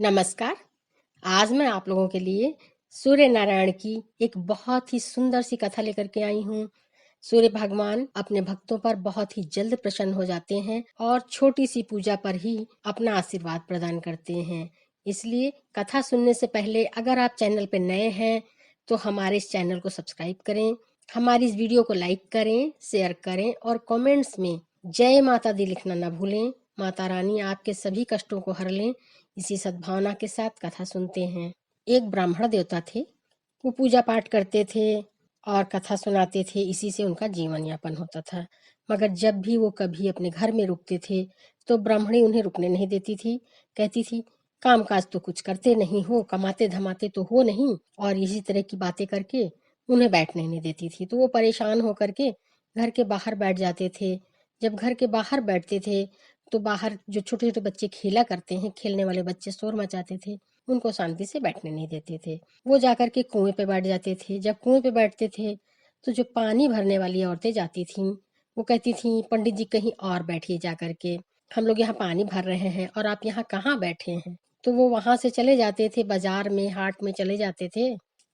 नमस्कार। आज मैं आप लोगों के लिए सूर्य नारायण की एक बहुत ही सुंदर सी कथा लेकर के आई हूँ। सूर्य भगवान अपने भक्तों पर बहुत ही जल्द प्रसन्न हो जाते हैं और छोटी सी पूजा पर ही अपना आशीर्वाद प्रदान करते हैं। इसलिए कथा सुनने से पहले अगर आप चैनल पर नए हैं तो हमारे इस चैनल को सब्सक्राइब करें, हमारी इस वीडियो को लाइक करें, शेयर करें और कमेंट्स में जय माता दी लिखना न भूलें। माता रानी आपके सभी कष्टों को हर लें। इसी सद्भावना के साथ कथा सुनते हैं। एक ब्राह्मण देवता थे। वो पूजा पाठ करते थे और कथा सुनाते थे। इसी से उनका जीवन यापन होता था। मगर जब भी वो कभी अपने घर में रुकते थे तो ब्राह्मणी उन्हें रुकने नहीं देती थी। कहती थी, काम काज तो कुछ करते नहीं हो, कमाते धमाते तो हो नहीं, और इसी तरह की बातें करके उन्हें बैठने नहीं देती थी। तो वो परेशान होकर के घर के बाहर बैठ जाते थे। जब घर के बाहर बैठते थे तो बाहर जो छोटे छोटे बच्चे खेला करते हैं, खेलने वाले बच्चे शोर मचाते थे, उनको शांति से बैठने नहीं देते थे। वो जाकर के कुएं पे बैठ जाते थे। जब कुएं पे बैठते थे तो जो पानी भरने वाली औरतें जाती थीं, वो कहती थीं, पंडित जी कहीं और बैठिए जा करके, हम लोग यहाँ पानी भर रहे हैं और आप यहाँ कहाँ बैठे हैं। तो वो वहां से चले जाते थे, बाजार में हाट में चले जाते थे।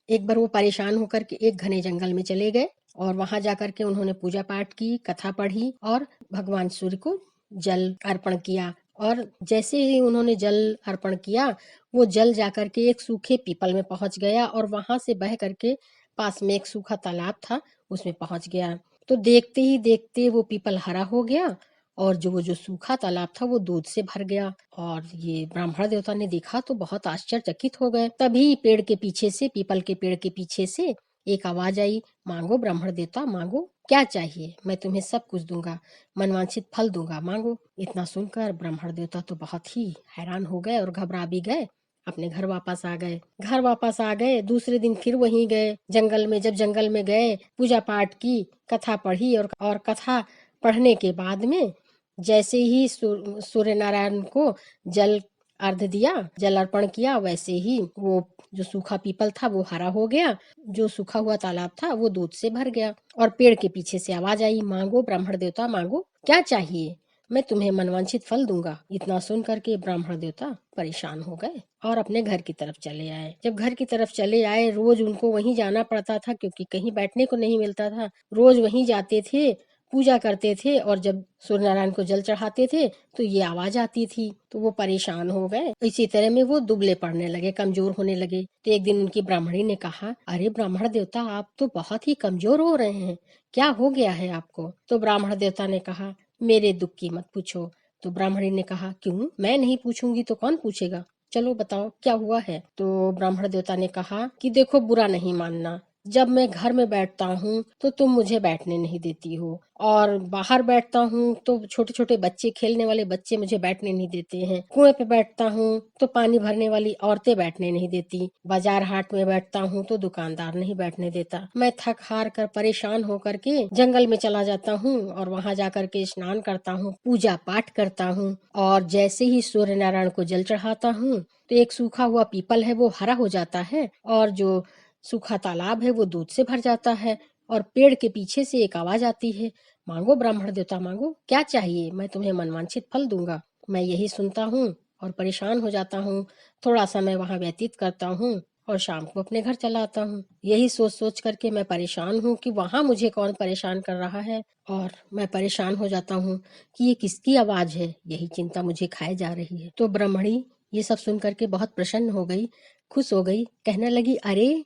एक बार वो परेशान होकर के एक घने जंगल में चले गए और वहां जाकर के उन्होंने पूजा पाठ की, कथा पढ़ी और भगवान सूर्य को जल अर्पण किया। और जैसे ही उन्होंने जल अर्पण किया, वो जल जाकर के एक सूखे पीपल में पहुंच गया और वहां से बह करके पास में एक सूखा तालाब था, उसमें पहुंच गया। तो देखते ही देखते वो पीपल हरा हो गया और जो सूखा तालाब था वो दूध से भर गया। और ये ब्राह्मण देवता ने देखा तो बहुत आश्चर्यचकित हो गए। तभी पेड़ के पीछे से, पीपल के पेड़ के पीछे से एक आवाज आई, मांगो ब्राह्मण देवता मांगो, क्या चाहिए, मैं तुम्हें सब कुछ दूंगा, मनवांछित फल दूंगा, मांगो। इतना सुनकर ब्राह्मण देवता तो बहुत ही हैरान हो गए और घबरा भी गए। अपने घर वापस आ गए। घर वापस आ गए, दूसरे दिन फिर वहीं गए जंगल में। जब जंगल में गए, पूजा पाठ की, कथा पढ़ी और कथा पढ़ने के बाद में जैसे ही सूर्य नारायण को जल अर्घ दिया, जल अर्पण किया, वैसे ही वो जो सूखा पीपल था वो हरा हो गया, जो सूखा हुआ तालाब था वो दूध से भर गया। और पेड़ के पीछे से आवाज आई, मांगो ब्राह्मण देवता मांगो, क्या चाहिए, मैं तुम्हें मनवांछित फल दूंगा। इतना सुन करके ब्राह्मण देवता परेशान हो गए और अपने घर की तरफ चले आए। जब घर की तरफ चले आए, रोज उनको वहीं जाना पड़ता था क्योंकि कहीं बैठने को नहीं मिलता था। रोज वहीं जाते थे, पूजा करते थे और जब सूर्य नारायण को जल चढ़ाते थे तो ये आवाज आती थी। तो वो परेशान हो गए। इसी तरह में वो दुबले पड़ने लगे, कमजोर होने लगे। तो एक दिन उनकी ब्राह्मणी ने कहा, अरे ब्राह्मण देवता, आप तो बहुत ही कमजोर हो रहे हैं, क्या हो गया है आपको। तो ब्राह्मण देवता ने कहा, मेरे दुख की मत पूछो। तो ब्राह्मणी ने कहा, क्यों, मैं नहीं पूछूंगी तो कौन पूछेगा, चलो बताओ क्या हुआ है। तो ब्राह्मण देवता ने कहा कि देखो, बुरा नहीं मानना, जब मैं घर में बैठता हूँ तो तुम मुझे बैठने नहीं देती हो, और बाहर बैठता हूँ तो छोटे छोटे बच्चे, खेलने वाले बच्चे मुझे बैठने नहीं देते हैं। कुएं पे बैठता हूँ तो पानी भरने वाली औरतें बैठने नहीं देती। बाजार हाट में बैठता हूँ तो दुकानदार नहीं बैठने देता। मैं थक हार कर परेशान होकर के जंगल में चला जाता हूँ और वहां जाकर के स्नान करता हूँ, पूजा पाठ करता हूँ, और जैसे ही सूर्य नारायण को जल चढ़ाता हूँ तो एक सूखा हुआ पीपल है वो हरा हो जाता है और जो सूखा तालाब है वो दूध से भर जाता है। और पेड़ के पीछे से एक आवाज आती है, मांगो ब्राह्मण देवता मांगो, क्या चाहिए, मैं तुम्हें मनवांछित फल दूंगा। मैं यही सुनता हूँ और परेशान हो जाता हूँ। थोड़ा समय वहां व्यतीत करता हूँ और शाम को अपने घर चला आता हूँ। यही सोच सोच करके मैं परेशान हूँ कि वहां मुझे कौन परेशान कर रहा है, और मैं परेशान हो जाता हूँ कि ये किसकी आवाज है। यही चिंता मुझे खाए जा रही है। तो ब्राह्मणी ये सब सुन करके बहुत प्रसन्न हो गई, खुश हो गई, कहने लगी, अरे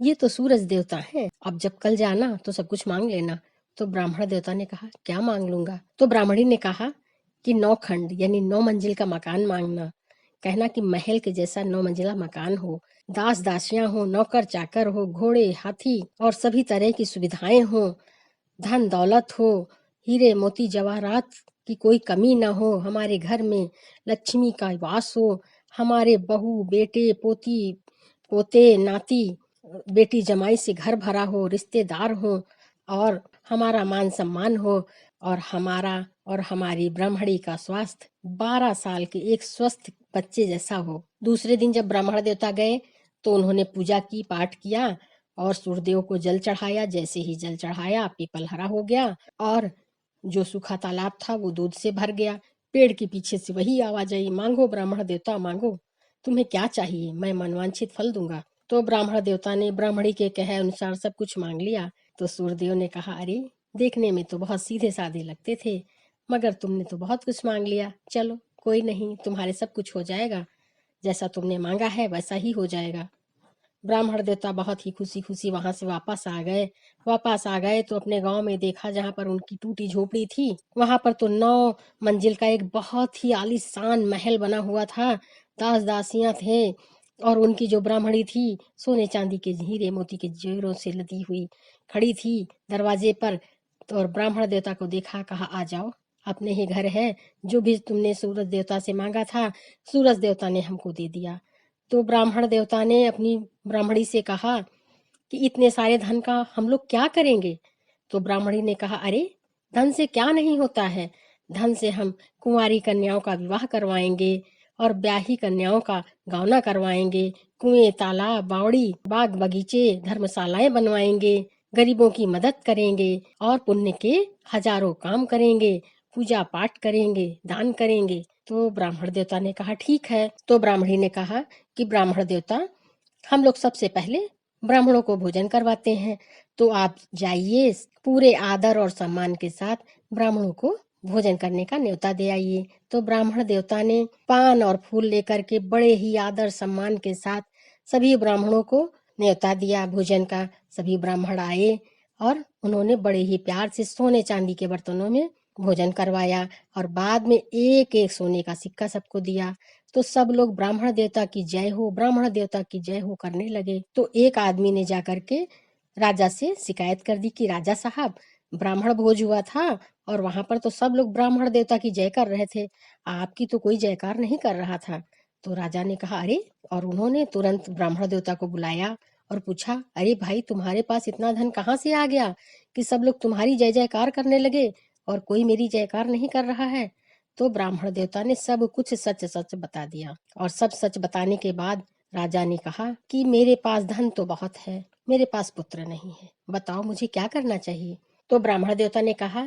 ये तो सूरज देवता है, अब जब कल जाना तो सब कुछ मांग लेना। तो ब्राह्मण देवता ने कहा, क्या मांग लूंगा। तो ब्राह्मणी ने कहा कि 9 खंड यानी 9 मंजिल का मकान मांगना। कहना कि महल के जैसा 9 मंजिला मकान हो, दास दासियां हो, नौकर चाकर हो, घोड़े हाथी और सभी तरह की सुविधाएं हो, धन दौलत हो, हीरे मोती जवाहरात की कोई कमी न हो, हमारे घर में लक्ष्मी का वास हो, हमारे बहू बेटे पोती पोते नाती बेटी जमाई से घर भरा हो, रिश्तेदार हो, और हमारा मान सम्मान हो, और हमारा और हमारी ब्राह्मणी का स्वास्थ्य 12 साल के एक स्वस्थ बच्चे जैसा हो। दूसरे दिन जब ब्राह्मण देवता गए तो उन्होंने पूजा की, पाठ किया और सूर्यदेव को जल चढ़ाया। जैसे ही जल चढ़ाया, पीपल हरा हो गया और जो सूखा तालाब था वो दूध से भर गया। पेड़ के पीछे से वही आवाज आई, मांगो ब्राह्मण देवता मांगो। तुम्हें क्या चाहिए, मैं मनवांछित फल दूंगा। तो ब्राह्मण देवता ने ब्राह्मणी के कहे अनुसार सब कुछ मांग लिया। तो सूर्यदेव ने कहा, अरे देखने में तो बहुत सीधे साधे लगते थे, मगर तुमने तो बहुत कुछ मांग लिया। चलो कोई नहीं, तुम्हारे सब कुछ हो जाएगा, जैसा तुमने मांगा है वैसा ही हो जाएगा। ब्राह्मण देवता बहुत ही खुशी खुशी वहां से वापस आ गए। तो अपने गांव में देखा जहां पर उनकी टूटी झोपड़ी थी, वहां पर तो 9 मंजिल का एक बहुत ही आलीशान महल बना हुआ था। दास दासियां थे और उनकी जो ब्राह्मणी थी सोने चांदी के हीरे मोती के जेवरों से लदी हुई खड़ी थी दरवाजे पर। तो और ब्राह्मण देवता को देखा, कहा आ जाओ, अपने ही घर है, जो भी तुमने सूरज देवता से मांगा था सूरज देवता ने हमको दे दिया। तो ब्राह्मण देवता ने अपनी ब्राह्मणी से कहा कि इतने सारे धन का हम लोग क्या करेंगे। तो ब्राह्मणी ने कहा, अरे धन से क्या नहीं होता है, धन से हम कुंवारी कन्याओं का विवाह करवाएंगे और ब्याही कन्याओं का गावना करवाएंगे, कुएं तालाब बावड़ी बाग बगीचे धर्मशालाएं बनवाएंगे, गरीबों की मदद करेंगे और पुण्य के हजारों काम करेंगे, पूजा पाठ करेंगे, दान करेंगे। तो ब्राह्मण देवता ने कहा ठीक है। तो ब्राह्मणी ने कहा कि ब्राह्मण देवता, हम लोग सबसे पहले ब्राह्मणों को भोजन करवाते हैं, तो आप जाइए पूरे आदर और सम्मान के साथ ब्राह्मणों को भोजन करने का न्योता दे आइए। तो ब्राह्मण देवता ने पान और फूल लेकर के बड़े ही आदर सम्मान के साथ सभी ब्राह्मणों को न्योता दिया भोजन का। सभी ब्राह्मण आए और उन्होंने बड़े ही प्यार से सोने चांदी के बर्तनों में भोजन करवाया और बाद में एक एक सोने का सिक्का सबको दिया। तो सब लोग ब्राह्मण देवता की जय हो, ब्राह्मण देवता की जय हो करने लगे। तो एक आदमी ने जाकर के राजा से शिकायत कर दी कि राजा साहब, ब्राह्मण भोज हुआ था और वहां पर तो सब लोग ब्राह्मण देवता की जय कर रहे थे, आपकी तो कोई जयकार नहीं कर रहा था। तो राजा ने कहा अरे, और उन्होंने तुरंत ब्राह्मण देवता को बुलाया और पूछा, अरे भाई तुम्हारे पास इतना धन कहाँ से आ गया कि सब लोग तुम्हारी जय जयकार करने लगे और कोई मेरी जयकार नहीं कर रहा है। तो ब्राह्मण देवता ने सब कुछ सच सच बता दिया और सब सच बताने के बाद राजा ने कहा कि मेरे पास धन तो बहुत है, मेरे पास पुत्र नहीं है, बताओ मुझे क्या करना चाहिए। तो ब्राह्मण देवता ने कहा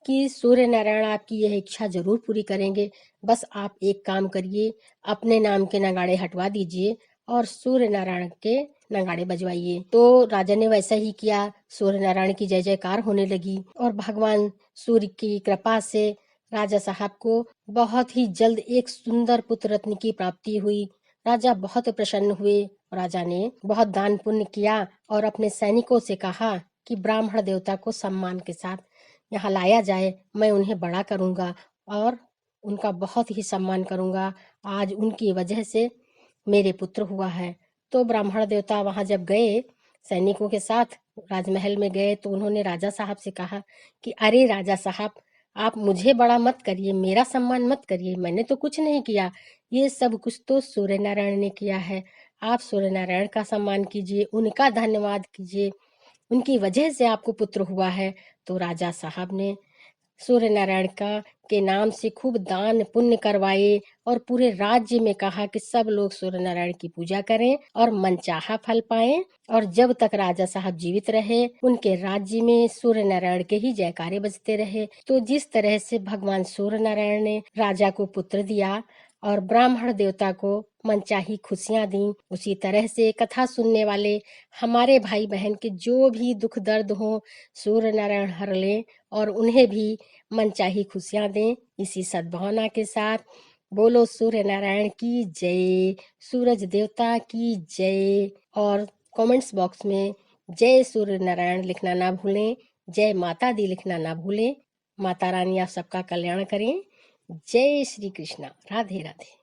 कि सूर्य नारायण आपकी यह इच्छा जरूर पूरी करेंगे, बस आप एक काम करिए, अपने नाम के नगाड़े हटवा दीजिए और सूर्य नारायण के नगाड़े बजवाइए। तो राजा ने वैसा ही किया, सूर्य नारायण की जय जयकार होने लगी और भगवान सूर्य की कृपा से राजा साहब को बहुत ही जल्द एक सुंदर पुत्र रत्न की प्राप्ति हुई। राजा बहुत प्रसन्न हुए। राजा ने बहुत दान पुण्य किया और अपने सैनिकों से कहा कि ब्राह्मण देवता को सम्मान के साथ यहाँ लाया जाए, मैं उन्हें बड़ा करूंगा और उनका बहुत ही सम्मान करूंगा, आज उनकी वजह से मेरे पुत्र हुआ है। तो ब्राह्मण देवता वहां जब गए सैनिकों के साथ राजमहल में गए तो उन्होंने राजा साहब से कहा कि अरे राजा साहब, आप मुझे बड़ा मत करिए, मेरा सम्मान मत करिए, मैंने तो कुछ नहीं किया, ये सब कुछ तो सूर्य नारायण ने किया है। आप सूर्य नारायण का सम्मान कीजिए, उनका धन्यवाद कीजिए, उनकी वजह से आपको पुत्र हुआ है। तो राजा साहब ने सूर्य नारायण का के नाम से खूब दान पुण्य करवाए और पूरे राज्य में कहा कि सब लोग सूर्य नारायण की पूजा करें और मनचाहा फल पाएं। और जब तक राजा साहब जीवित रहे उनके राज्य में सूर्य नारायण के ही जयकारे बजते रहे। तो जिस तरह से भगवान सूर्य नारायण ने राजा को पुत्र दिया और ब्राह्मण देवता को मनचाही खुशियां दी, उसी तरह से कथा सुनने वाले हमारे भाई बहन के जो भी दुख दर्द हो सूर्य नारायण हर ले और उन्हें भी मनचाही खुशियां दें। इसी सद्भावना के साथ बोलो सूर्य नारायण की जय, सूरज देवता की जय। और कमेंट्स बॉक्स में जय सूर्य नारायण लिखना ना भूलें, जय माता दी लिखना ना भूलें। माता रानी आप सबका कल्याण करें। जय श्री कृष्णा। राधे राधे।